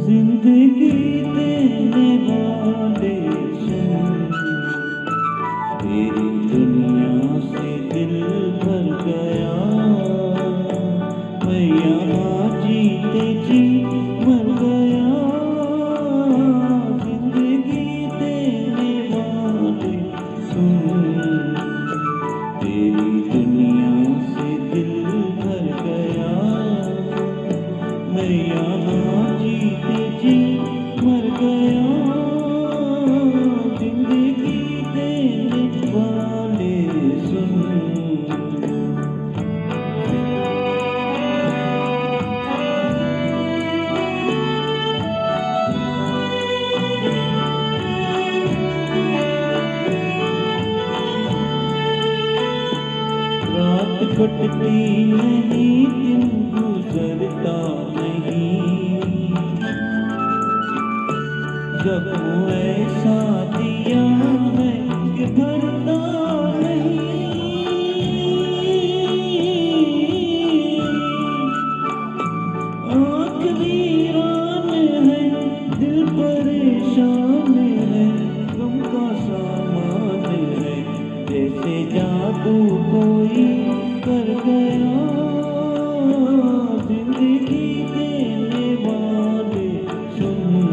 जिंदगी देने वाले सुन, तेरी दुनिया से दिल भर गया। मैं यहाँ जीते जी मर गया। जिंदगी देने वाले सुन, तेरी दुनिया से दिल भर गया। मैं यहाँ जीते जी मर गया। जिंदगी देने वाले सुन। रात कटती नहीं, दिन गुजरता नहीं। जख्म ऐसा दिया है कि भरता नहीं। आँख वीरान है, दिल परेशान है, गम का सामान है, जैसे जादू कोई कर गया। जिंदगी देने वाले सुन।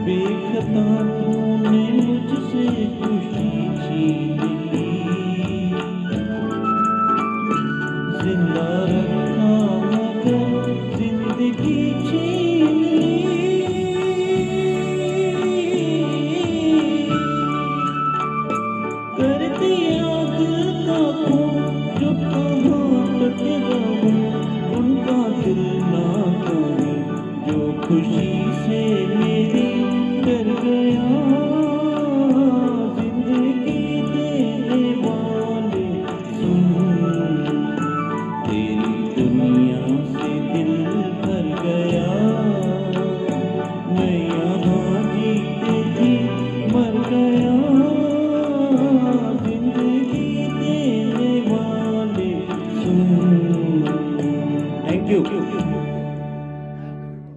बेखता तूने मुझसे खुशी छीन ली। जिंदा रखा मगर जिंदगी छीन ली। कर दिया दिल का खून, जो कहाँ तक रहूं उनका दिल ना कहूं, जो खुशी से मेरी डर गया। जिंदगी देने वाले सुन, तेरी दुनिया से दिल भर गया। मैं यहाँ जीते जी मर गया। जिंदगी देने वाले सुन। Thank you.